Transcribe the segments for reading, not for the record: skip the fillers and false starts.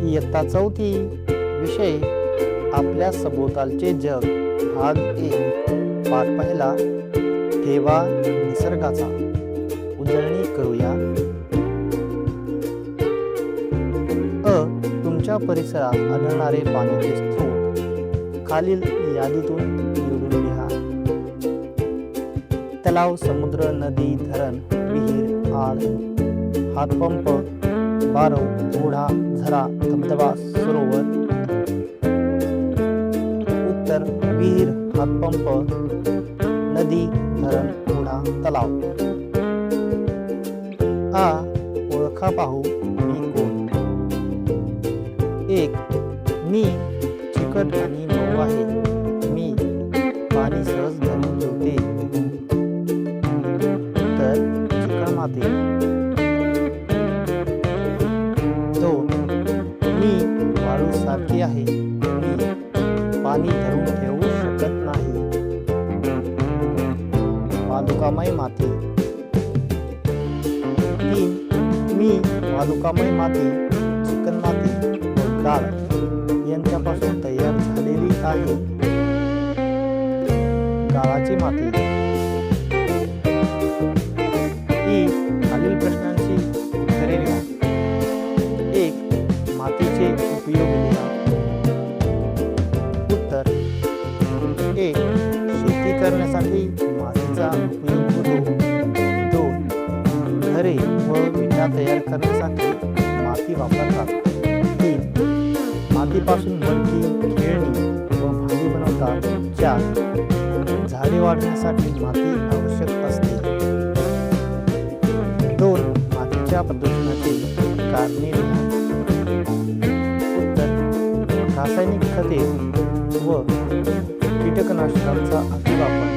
इयत्ता 4 विषय आपल्या सभोवतालचे जग भाग 1 पाठ पहिला ठेवा निसर्गाचा उजळणी करूया. तुमच्या परिसरात आढळणारे पाण्याचे स्रोत खालील यादीतून निवडून लिहा. तलाव, समुद्र, नदी, धरण, विहीर, आड, हातपंप, बारव, ओढा, झरा, धबधबा, सरोवर. उत्तर: विहीर, हातपंप, नदी, धरण, ओढा, तलाव. आ. ओळखा पाहू मी कोण. 1. मी चिकट आणि मऊ आहे. मी पाणी सहज धरून ठेवते. उत्तर: चिकणमाती. 2. मी वाळू सारखी आहे. मी पाणी धरून ठेवू शकत नाही. वालुकामय माती. 3. मी वालुकामय माती, चिकणमाती व गाळ यांच्यापासून तयार झालेली आहे. गाळाची माती. खालील प्रश्नांची उत्तरे लिहा. 1. मातीचे उपयोग लिहा. उत्तर: 1. शेती करण्यासाठी मातीचा उपयोग होतो. 2. घरे व विटा तयार करण्यासाठी माती वापरतात. 3. मातीपासून मडकी, खेळणी व भांडी बनवतात. 4. झाडे वाढण्यासाठी माती आवश्यक असते. 2. मातीच्या प्रदूषणाची कारणे लिहा. उत्तर: रासायनिक खते व कीटकनाशकांचा अतिवापर.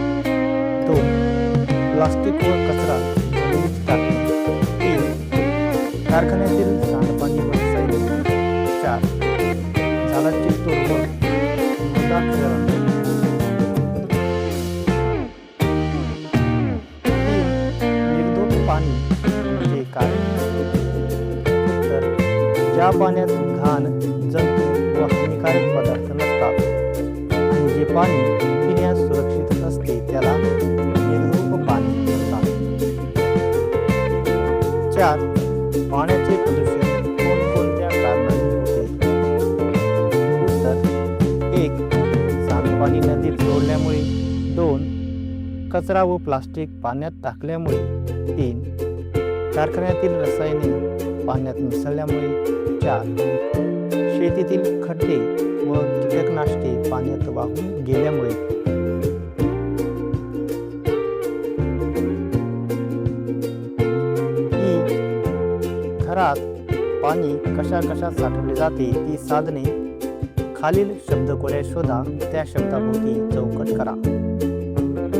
2. प्लास्टिक व कचरा जमिनीत टाकणे. 3. कारखान्यातील सांडपाणी व रसायने. 4. झाडांची तोड व मृदा क्षरण. 3. निर्दोष पाणी म्हणजे काय. उत्तर: ज्या पाण्यात घाण, जंतू व हानिकारक पदार्थ नसतात आणि जे पाणी पिण्यास सुरक्षित असते त्याला निर्दोष पाणी म्हणतात. 4. पाण्याचे प्रदूषण कोणकोणत्या कारणांनी होते. उत्तर: 1. सांडपाणी नदीत सोडल्यामुळे. 2. कचरा व प्लास्टिक पाण्यात टाकल्यामुळे. 3. कारखान्यातील रसायने पाण्यात मिसळल्यामुळे. 4. शेतीतील खड्डे व कीटकनाशके पाण्यात वाहून गेल्यामुळे. घरात पाणी कशा कशात साठवले जाते ती साधने. खालील शब्दकोड्या शोधा, त्या शब्दाभोवती चौकट करा.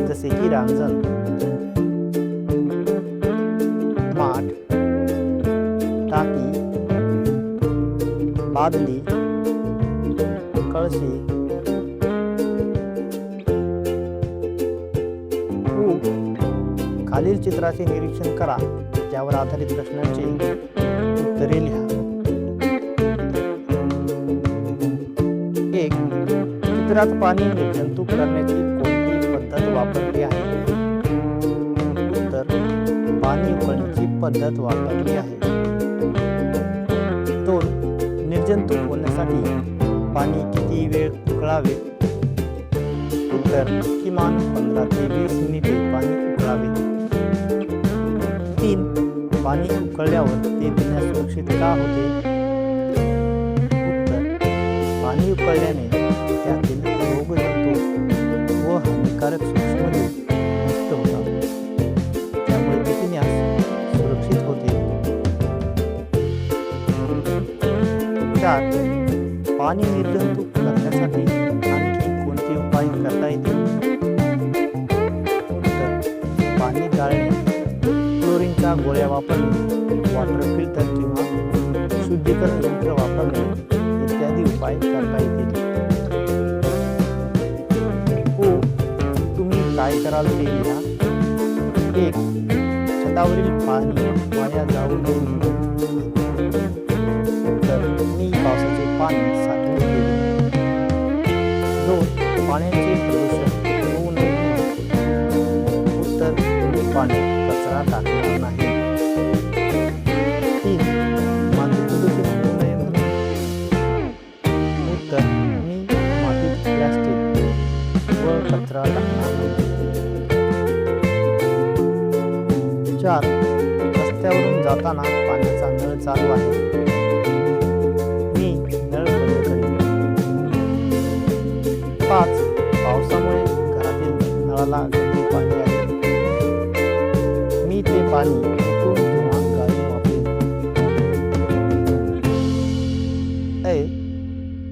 जसे की रांजण, माठ, टाकी, बादली, कळशी, कूप. खालील चित्राचे निरीक्षण करा, त्यावर आधारित प्रश्नांची उत्तरे लिहा. 1. चित्रात पाणी निर्जंतुक करण्याची कोणती पद्धत वापरली आहे. उत्तर: पाणी उकळण्याची पद्धत वापरली आहे. 2. निर्जंतुक होण्यासाठी पाणी किती वेळ उकळावे. उत्तर: किमान 15 ते 20 मिनिटे पाणी उकळावे. 3. पाणी उकळल्यावर ते पिण्यास सुरक्षित का होते. उत्तर: पाणी उकळल्याने त्यातील रोगजंतू व हानिकारक सूक्ष्मजीव नष्ट होतात, त्यामुळे ते पिण्यास सुरक्षित होते. 4. पाणी निर्जंतुक करण्यासाठी आणखी कोणते उपाय करता येतील. उत्तर: पाणी गाळणे, क्लोरीनच्या गोळ्या वापरणे, वॉटर फिल्टर किंवा शुद्धीकरण यंत्र वापरणे इत्यादी उपाय करता येतील. तुम्ही काय कराल ते लिहा. 1. छतावरील पाणी वाया जाऊ नये. उत्तर: मी पाणी साठवून ठेवले. 2. पाण्याचे प्रदूषण होऊ नये म्हणून उत्तर मी पाण्यात कचरा टाकणार नाही. 3. माती प्रदूषित होऊ नये म्हणून उत्तर मी मातीत प्लास्टिक व कचरा टाकणार नाही. 4. रस्त्यावरून जाताना पाण्याचा नळ चालू आहे, मी नळ बंद करेन. 5. पावसामुळे घरातील नळाला गढूळ पाणी आले, मी ते पाणी उकळून किंवा गाळून वापरेन.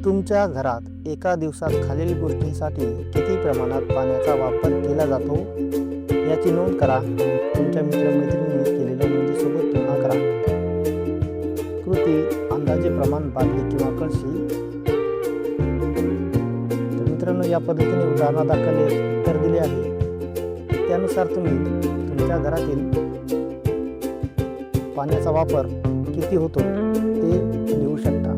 तुमच्या घरात एका दिवसात खालील गोष्टींसाठी किती प्रमाणात पाण्याचा वापर केला जातो याची नोंद करा. तुमच्या मित्रमैत्रिणींनी केलेल्या नोंदीसोबत तुलना करा. कृती: अंदाजे प्रमाण बादली किंवा कळशी. तर मित्रांनो, या पद्धतीने उदाहरणादाखल उत्तर दिले आहे. त्यानुसार तुम्ही तुमच्या घरातील पाण्याचा वापर किती होतो ते लिहू शकता.